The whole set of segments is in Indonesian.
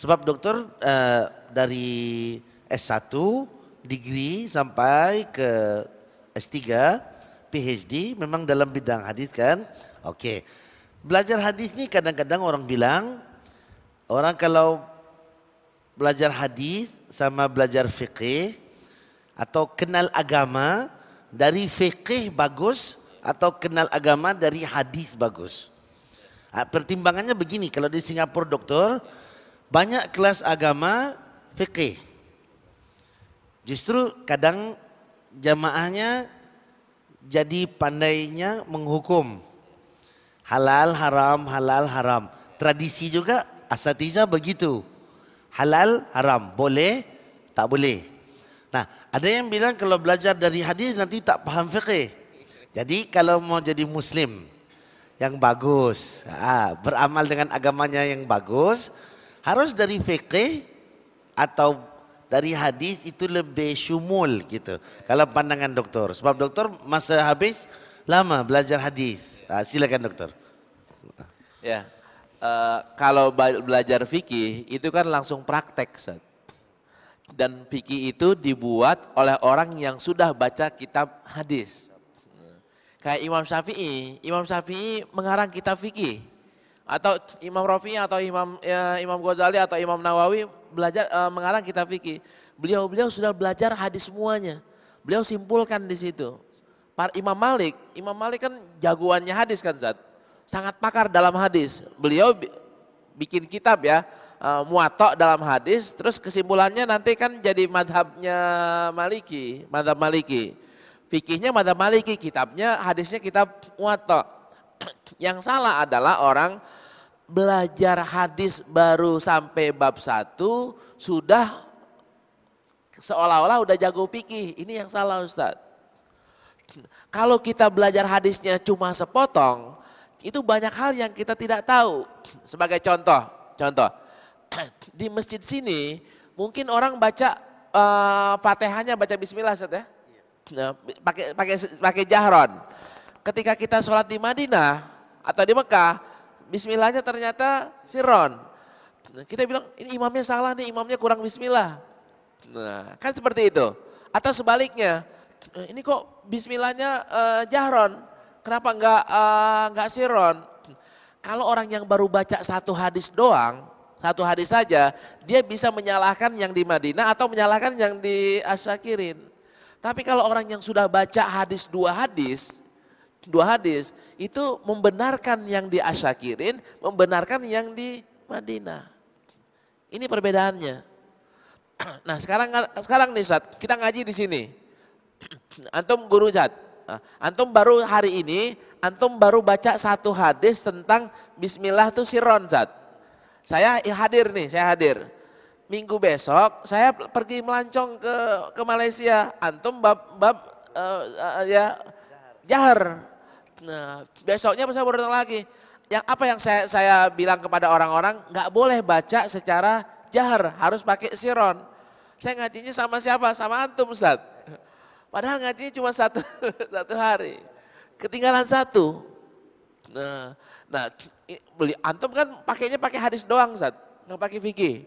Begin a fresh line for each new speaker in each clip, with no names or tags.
Sebab doktor dari S1, degree sampai ke S3, PhD memang dalam bidang hadis kan. Oke. Belajar hadis ni kadang-kadang orang bilang, orang kalau belajar hadis sama belajar fikih atau kenal agama dari fikih bagus atau kenal agama dari hadis bagus. Pertimbangannya begini, kalau di Singapura doktor banyak kelas agama fikih. Justru kadang jamaahnya jadi pandainya menghukum halal haram. Tradisi juga asatiza begitu. Halal haram, boleh tak boleh. Nah, ada yang bilang kalau belajar dari hadis nanti tak paham fikih. Jadi kalau mau jadi muslim yang bagus, beramal dengan agamanya yang bagus, harus dari fikih atau dari hadis itu lebih syumul gitu. Kalau pandangan doktor, sebab doktor masa habis lama belajar hadis. Silakan doktor.
Ya, kalau belajar fikih itu kan langsung praktek, Ustaz. Dan fikih itu dibuat oleh orang yang sudah baca kitab hadis. Kayak Imam Syafi'i mengarang kitab fikih. Atau Imam Rafi'i atau Imam Ghazali atau Imam Nawawi belajar mengarang kitab fikih. Beliau sudah belajar hadis semuanya. Beliau simpulkan di situ. Imam Malik kan jagoannya hadis kan, Zat. Sangat pakar dalam hadis. Beliau bikin kitab ya, Muwatta dalam hadis, terus kesimpulannya nanti kan jadi madhabnya Maliki, madhab Maliki. Fikihnya madhab Maliki, kitabnya hadisnya kitab Muwatta. Yang salah adalah orang belajar hadis baru sampai bab 1 sudah seolah-olah udah jago fikih. Ini yang salah, Ustaz. Kalau kita belajar hadisnya cuma sepotong, itu banyak hal yang kita tidak tahu. Sebagai contoh di masjid sini mungkin orang baca Fatihahnya baca bismillah, Ustaz ya. Nah, pakai jahron. Ketika kita sholat di Madinah atau di Mekah, bismillahnya ternyata sirron. Kita bilang ini imamnya salah nih, imamnya kurang bismillah. Nah, kan seperti itu. Atau sebaliknya, ini kok bismillahnya jahron, kenapa enggak sirron? Kalau orang yang baru baca satu hadis doang, satu hadis saja, dia bisa menyalahkan yang di Madinah atau menyalahkan yang di Asyakirin. Tapi kalau orang yang sudah baca dua hadis itu membenarkan yang di Asyakirin, membenarkan yang di Madinah. Ini perbedaannya. Nah, sekarang nih Zat, kita ngaji di sini. Antum guru Zat. Antum baru hari ini, antum baru baca satu hadis tentang bismillah itu sirron, Zat. Saya hadir. Minggu besok saya pergi melancong ke Malaysia. Antum jahar. Nah, besoknya saya baru datang lagi. Apa yang saya bilang kepada orang-orang, nggak boleh baca secara jahar, harus pakai siron. Saya ngajinya sama siapa? Sama antum, Ustaz. Padahal ngajinya cuma satu hari. Ketinggalan satu. Nah, antum kan pakainya pakai hadis doang, Ustaz, nggak pakai fikih.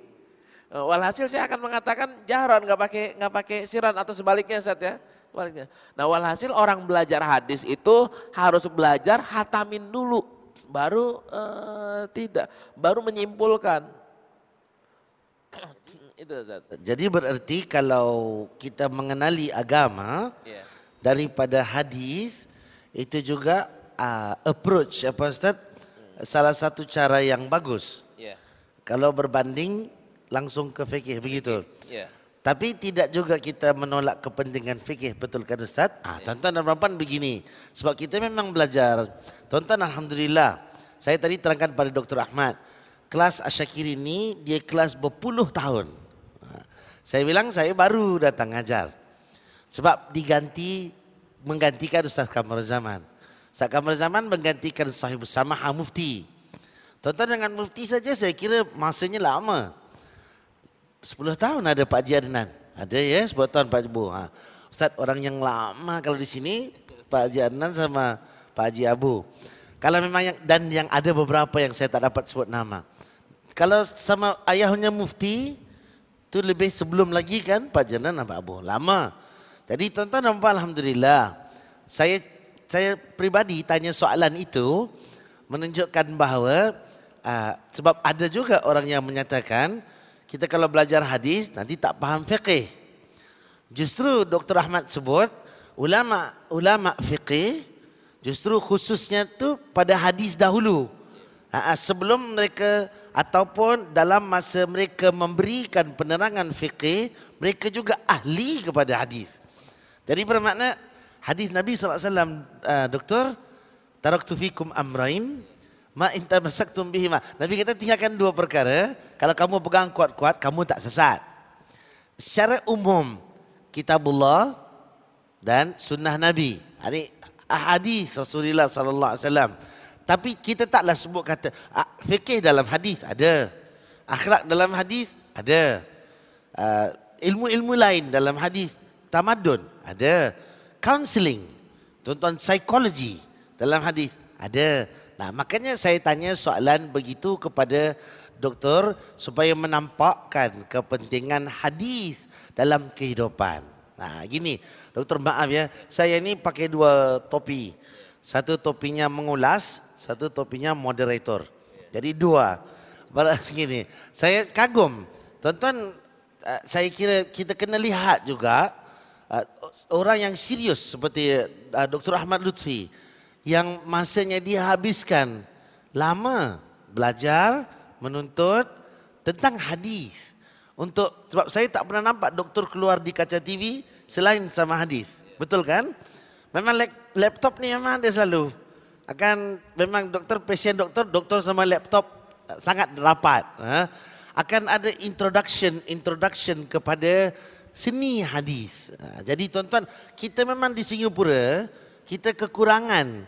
Walhasil saya akan mengatakan jahron, nggak pakai siron atau sebaliknya, Ustaz ya. Sebaliknya. Nah, walhasil orang belajar hadis itu harus belajar hatamin dulu, baru baru menyimpulkan. Itu, Ustaz.
Jadi berarti kalau kita mengenali agama daripada hadis itu juga approach apa Ustaz? Salah satu cara yang bagus. Kalau berbanding langsung ke fikih begitu. Tapi tidak juga kita menolak kepentingan fikih, betul kan Ustaz? Tuan-tuan dan puan begini, sebab kita memang belajar. Tuan-tuan alhamdulillah, saya tadi terangkan pada Dr. Ahmad, kelas Asyakiri ini dia kelas berpuluh tahun. Saya bilang saya baru datang ngajar. Sebab menggantikan Ustaz Kamar Zaman. Ustaz Kamar Zaman menggantikan Sahibus Samah Mufti. Tuan-tuan dengan Mufti saja saya kira masanya lama. 10 tahun ada Pak Haji Adnan. Ada ya 10 tahun Pak Ibu. Ustaz orang yang lama kalau di sini Pak Haji Adnan sama Pak Haji Abu. Kalau memang yang ada beberapa yang saya tak dapat sebut nama. Kalau sama ayahnya mufti, itu lebih sebelum lagi kan Pak Janan Pak Abu, lama. Jadi tuan-tuan dan puan, alhamdulillah. Saya pribadi tanya soalan itu menunjukkan bahawa sebab ada juga orang yang menyatakan kita kalau belajar hadis nanti tak faham fiqih. Justru Dr. Ahmad sebut ulama fiqih justru khususnya tu pada hadis dahulu. Sebelum mereka ataupun dalam masa mereka memberikan penerangan fiqih, mereka juga ahli kepada hadis. Jadi bermakna hadis Nabi SAW, Doktor, taraktu fikum amrain, ma in tamassaktum bihima. Nabi kata tinggalkan dua perkara, kalau kamu pegang kuat-kuat, kamu tak sesat. Secara umum, kitabullah dan sunnah Nabi. Ini hadis Rasulullah SAW. Tapi kita taklah sebut kata fikih dalam hadis ada, akhlak dalam hadis ada, ilmu-ilmu lain dalam hadis, tamadun ada, counseling, tuan-tuan psikologi dalam hadis ada. Nah, makanya saya tanya soalan begitu kepada doktor supaya menampakkan kepentingan hadis dalam kehidupan. Nah, gini, doktor maaf ya, saya ini pakai dua topi. Satu topinya mengulas, satu topinya moderator. Jadi dua. Begini, saya kagum. Tuan-tuan, saya kira kita kena lihat juga orang yang serius seperti Dr. Ahmad Lutfi yang masanya dia habiskan lama belajar, menuntut tentang hadis. Sebab saya tak pernah nampak doktor keluar di kaca TV selain sama hadis. Betul kan? Memang laptop ni memang dia selalu. Memang doktor, pasien doktor sama laptop sangat rapat. Akan ada introduction kepada seni hadis. Jadi tuan-tuan, kita memang di Singapura, kita kekurangan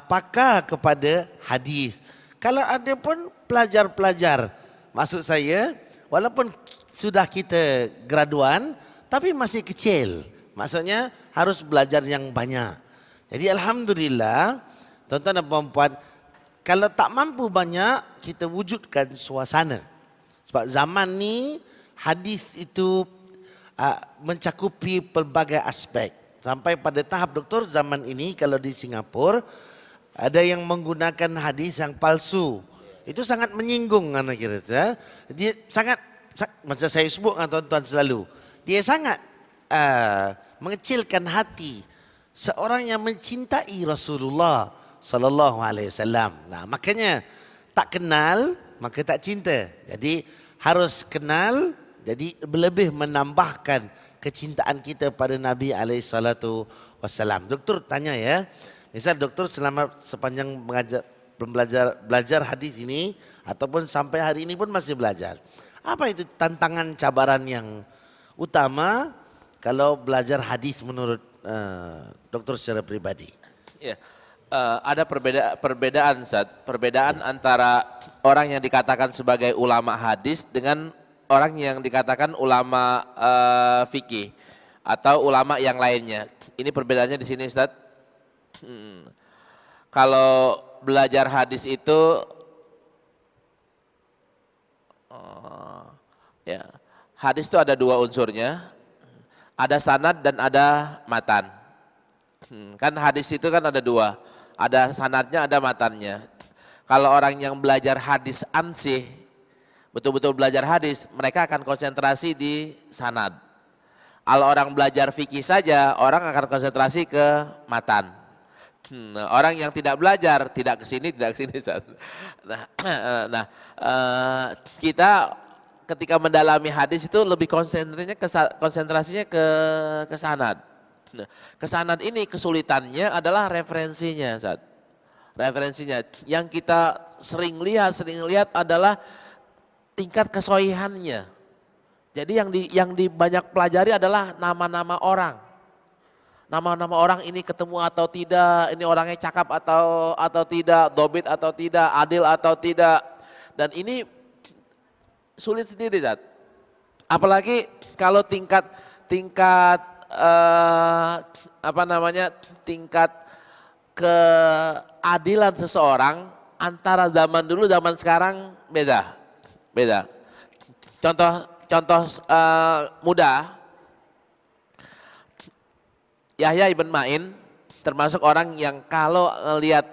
pakar kepada hadis. Kalau ada pun pelajar-pelajar, maksud saya, walaupun sudah kita graduan, tapi masih kecil. Maksudnya harus belajar yang banyak. Jadi alhamdulillah, tuan-tuan dan puan-puan, kalau tak mampu banyak, kita wujudkan suasana. Sebab zaman ni hadis itu mencakupi pelbagai aspek. Sampai pada tahap doktor zaman ini kalau di Singapura ada yang menggunakan hadis yang palsu. Itu sangat menyinggung anak kita. Dia sangat macam saya sebut dengan tuan-tuan selalu. Dia sangat mengecilkan hati seorang yang mencintai Rasulullah sallallahu alaihi wasallam. Nah, makanya tak kenal maka tak cinta. Jadi harus kenal, jadi lebih menambahkan kecintaan kita pada Nabi alaihi salatu wasallam. Doktor tanya ya. Misal doktor selama sepanjang belajar hadis ini ataupun sampai hari ini pun masih belajar. Apa itu tantangan cabaran yang utama kalau belajar hadis menurut dokter secara pribadi?
Ya, ada perbedaan antara orang yang dikatakan sebagai ulama hadis dengan orang yang dikatakan ulama fikih atau ulama yang lainnya. Ini perbedaannya di sini, Ustaz. Kalau belajar hadis itu ya, hadis itu ada dua unsurnya. Ada sanad dan ada matan. Kan hadis itu kan ada dua. Ada sanadnya, ada matannya. Kalau orang yang belajar hadis ansih, betul-betul belajar hadis, mereka akan konsentrasi di sanad. Kalau orang belajar fikih saja, orang akan konsentrasi ke matan. Orang yang tidak belajar, tidak ke sini. Kita ketika mendalami hadis itu lebih konsentrasinya ke sanad. Nah, ke sanad ini kesulitannya adalah referensinya, Ustaz. Referensinya yang kita sering lihat adalah tingkat kesohihannya. Jadi yang di banyak pelajari adalah nama-nama orang. Nama-nama orang ini ketemu atau tidak, ini orangnya cakap atau tidak, dobit atau tidak, adil atau tidak. Dan ini sulit sendiri, Zat. Apalagi kalau tingkat keadilan seseorang antara zaman dulu zaman sekarang beda. Beda. Contoh mudah. Yahya ibn Ma'in termasuk orang yang kalau lihat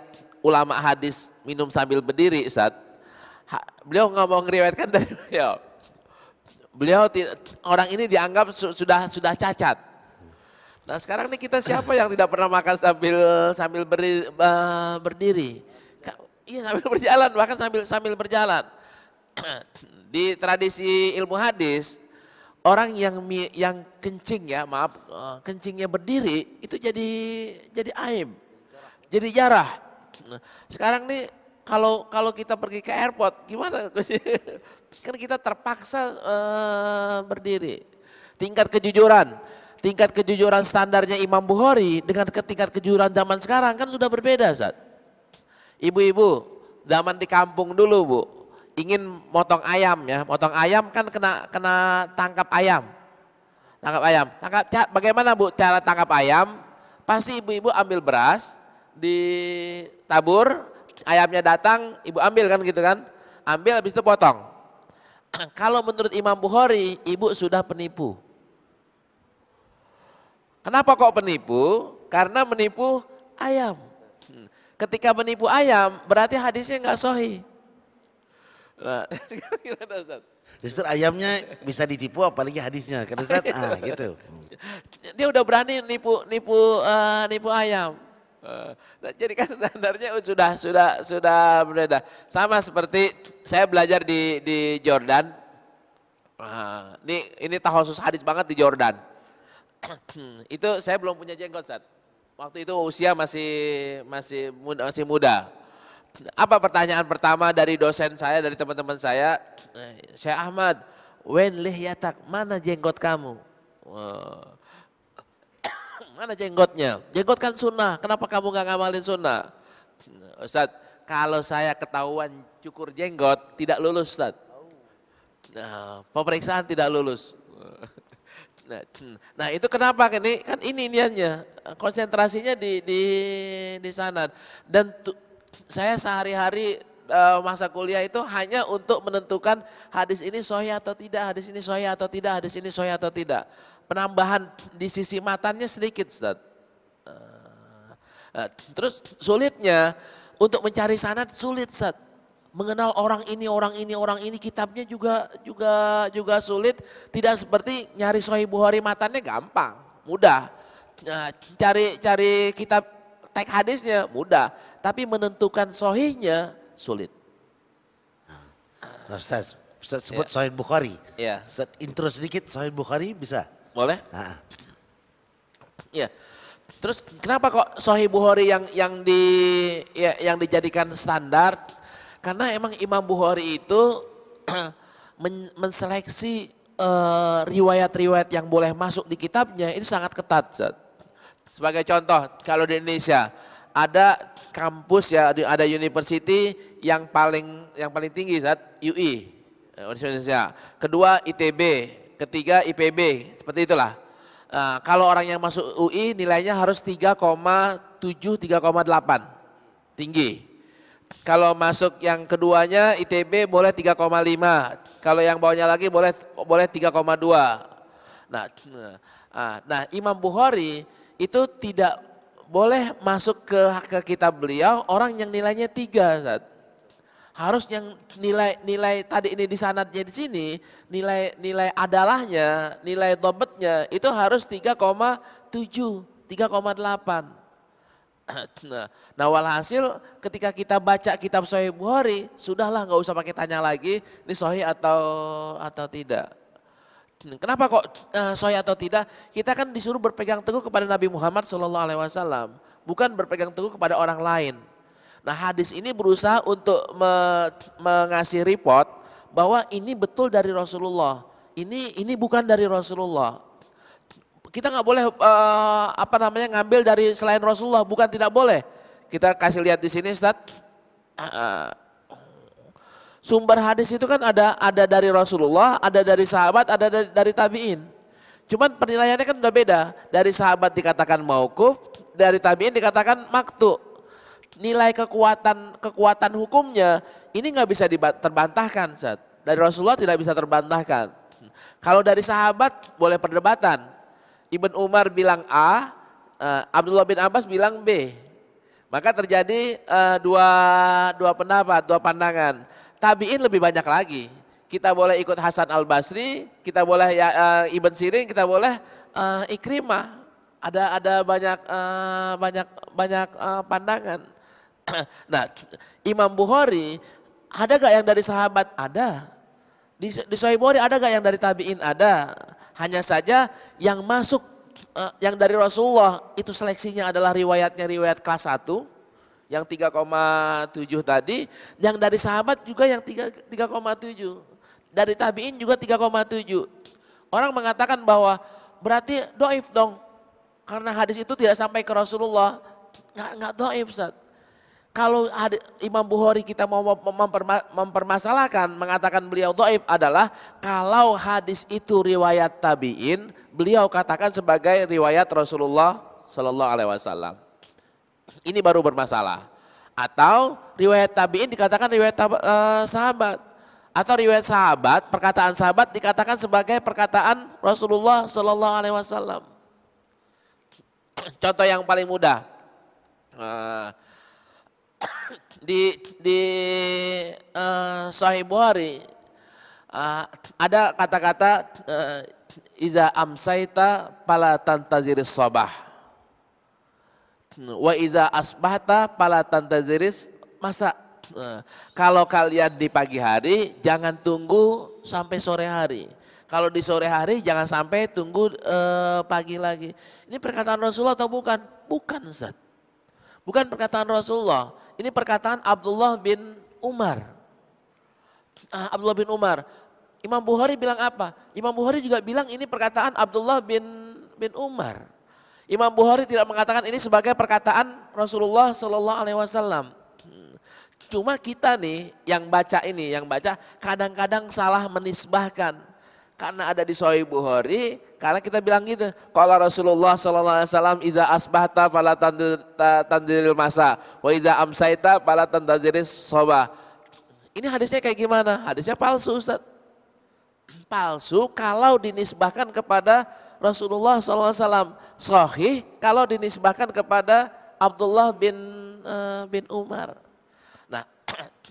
ulama hadis minum sambil berdiri, beliau nggak mau ngeriwayatkan dari beliau. Orang ini dianggap sudah cacat. Nah sekarang nih kita siapa yang tidak pernah makan sambil berdiri? Iya sambil berjalan, bahkan sambil berjalan. Di tradisi ilmu hadis, orang yang kencing kencingnya berdiri itu jadi aib, jadi jarah. Sekarang nih kalau kita pergi ke airport gimana? Kan kita terpaksa berdiri. Tingkat kejujuran standarnya Imam Bukhari dengan tingkat kejujuran zaman sekarang kan sudah berbeda, Ustaz. Ibu-ibu zaman di kampung dulu, Bu, ingin motong ayam kan kena tangkap ayam. Bagaimana, Bu, cara tangkap ayam? Pasti ibu-ibu ambil beras, ditabur, ayamnya datang, ibu ambil kan gitu kan? Ambil habis itu potong. Kalau menurut Imam Bukhari, ibu sudah penipu. Kenapa kok penipu? Karena menipu ayam. Ketika menipu ayam, berarti hadisnya nggak sahih. Nah, gimana, Ustaz?
Justru ayamnya bisa ditipu apalagi hadisnya, kan Ustaz? Gitu.
Dia udah berani nipu ayam. Nah, jadi kan standarnya sudah berbeda. Sama seperti saya belajar di Jordan. Ini takhusus hadis banget di Jordan. Itu saya belum punya jenggot, Ustaz. Waktu itu usia masih muda. Apa pertanyaan pertama dari dosen saya, dari teman-teman saya? Syekh Ahmad, wen lihyatak, mana jenggot kamu? Mana jenggotnya? Jenggot kan sunnah, kenapa kamu gak ngamalin sunnah? Ustaz, kalau saya ketahuan cukur jenggot, tidak lulus, Ustaz. Pemeriksaan tidak lulus. Nah itu kenapa kan ini niatnya, konsentrasinya di sana. Dan saya sehari-hari masa kuliah itu hanya untuk menentukan hadis ini sahih atau tidak, hadis ini sahih atau tidak, hadis ini sahih atau tidak. Penambahan di sisi matannya sedikit, Ustaz. Terus sulitnya untuk mencari sanad sulit, Ustaz. Mengenal orang ini kitabnya juga sulit. Tidak seperti nyari Sahih Bukhari matannya gampang, mudah. Cari kitab teks hadisnya mudah, tapi menentukan sahihnya sulit.
Nah, Ustaz sebut Sahih Bukhari.
Ya.
Intro sedikit Sahih Bukhari bisa?
Boleh? Ya. Terus kenapa kok Sahih Bukhari yang dijadikan standar? Karena emang Imam Bukhari itu menseleksi riwayat-riwayat yang boleh masuk di kitabnya itu sangat ketat, Zat. Sebagai contoh, kalau di Indonesia ada kampus ada university yang paling tinggi, Zat, UI, Indonesia. Kedua ITB, ketiga IPB, seperti itulah. Kalau orang yang masuk UI nilainya harus 3,7, 3,8, tinggi. Kalau masuk yang keduanya ITB boleh 3,5. Kalau yang bawahnya lagi boleh 3,2. Nah, Imam Bukhari itu tidak boleh masuk ke kitab beliau orang yang nilainya 3, Ustaz. Harus yang nilai tadi ini di sanadnya di sini, nilai adalahnya, nilai dobetnya itu harus 3,7, 3,8. Nah walhasil ketika kita baca kitab Sahih Bukhari, sudahlah nggak usah pakai tanya lagi, ini sahih atau tidak. Kenapa kok sahih atau tidak? Kita kan disuruh berpegang teguh kepada Nabi Muhammad SAW, bukan berpegang teguh kepada orang lain. Nah hadis ini berusaha untuk mengasih report bahwa ini betul dari Rasulullah, ini bukan dari Rasulullah. Kita nggak boleh ngambil dari selain Rasulullah, bukan tidak boleh. Kita kasih lihat di sini, Ustaz. Sumber hadis itu kan ada dari Rasulullah, ada dari sahabat, ada dari tabi'in. Cuman penilaiannya kan udah beda. Dari sahabat dikatakan mauquf, dari tabi'in dikatakan maqtu. Nilai kekuatan hukumnya ini nggak bisa terbantahkan, Ustaz. dari Rasulullah tidak bisa terbantahkan. Kalau dari sahabat boleh perdebatan. Ibn Umar bilang A, Abdullah bin Abbas bilang B. Maka terjadi dua pendapat, dua pandangan. Tabi'in lebih banyak lagi. Kita boleh ikut Hasan al-Basri, kita boleh Ibn Sirin, kita boleh Ikrimah. Ada banyak pandangan. Nah, Imam Bukhari ada gak yang dari sahabat? Ada. Di Sahih Bukhari ada gak yang dari tabi'in? Ada. Hanya saja yang masuk yang dari Rasulullah itu seleksinya adalah riwayatnya riwayat kelas 1 yang 3,7 tadi, yang dari sahabat juga yang 3,7. Dari tabi'in juga 3,7. Orang mengatakan bahwa berarti doif dong. Karena hadis itu tidak sampai ke Rasulullah. Enggak doif, Ustaz. Kalau Imam Bukhari kita mau mempermasalahkan, mengatakan beliau doif adalah kalau hadis itu riwayat tabi'in, beliau katakan sebagai riwayat Rasulullah Sallallahu Alaihi Wasallam. Ini baru bermasalah. Atau riwayat tabi'in dikatakan riwayat sahabat. Atau riwayat sahabat, perkataan sahabat dikatakan sebagai perkataan Rasulullah Sallallahu Alaihi Wasallam. Contoh yang paling mudah. Di Sahih Bukhari ada kata-kata iza amsaita fala tantaziris sabah wa iza asbahta fala tantaziris masa. Kalau kalian di pagi hari jangan tunggu sampai sore hari. Kalau di sore hari jangan sampai tunggu pagi lagi. Ini perkataan Rasulullah atau bukan? Bukan, Ustaz. Bukan perkataan Rasulullah. Ini perkataan Abdullah bin Umar. Abdullah bin Umar. Imam Bukhari bilang apa? Imam Bukhari juga bilang ini perkataan Abdullah bin Umar. Imam Bukhari tidak mengatakan ini sebagai perkataan Rasulullah Sallallahu Alaihi Wasallam. Cuma kita nih yang baca kadang-kadang salah menisbahkan. Karena ada di Sahih Bukhari, karena kita bilang gitu, qala Rasulullah sallallahu alaihi wasallam iza asbahta fala tanziril masa wa iza amsaita fala tanziris sabah. Ini hadisnya kayak gimana? Hadisnya palsu, Ustaz. Palsu kalau dinisbahkan kepada Rasulullah sallallahu alaihi wasallam. Sahih kalau dinisbahkan kepada Abdullah bin Umar. Nah,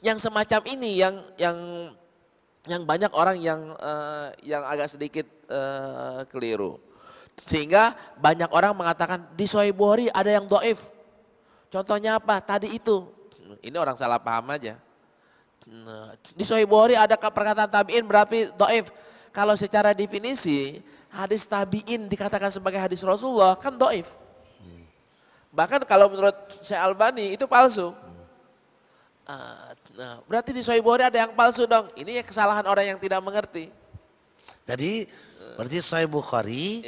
yang semacam ini yang banyak orang yang agak sedikit keliru. Sehingga banyak orang mengatakan di Sahih Bukhari ada yang doif. Contohnya apa? Tadi itu. Ini orang salah paham aja. Di Sahih Bukhari ada perkataan tabi'in berarti doif. Kalau secara definisi hadis tabi'in dikatakan sebagai hadis Rasulullah kan doif. Bahkan kalau menurut Syekh Albani itu palsu. Nah, berarti di Sahih Bukhari ada yang palsu dong. Ini kesalahan orang yang tidak mengerti.
Jadi berarti Sahih Bukhari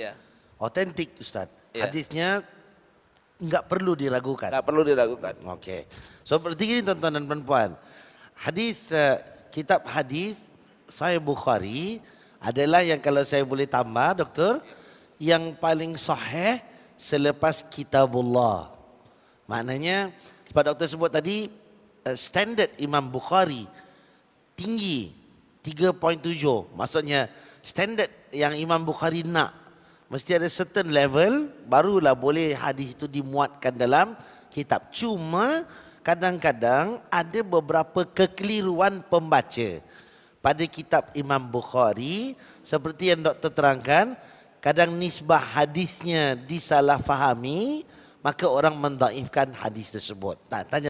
otentik, Ustaz. Hadisnya nggak perlu diragukan.
Nggak perlu diragukan.
Oke. So berarti gini tonton dan perempuan. Hadis kitab hadis Sahih Bukhari adalah yang kalau saya boleh tambah, Dokter, yang paling sahih selepas Kitabullah. Maknanya sebab Dokter sebut tadi standard Imam Bukhari tinggi 3.7, maksudnya standard yang Imam Bukhari nak mesti ada certain level barulah boleh hadis itu dimuatkan dalam kitab. Cuma kadang-kadang ada beberapa kekeliruan pembaca pada kitab Imam Bukhari seperti yang Doktor terangkan, kadang nisbah hadisnya disalahfahami maka orang mendaifkan hadis tersebut. Tanya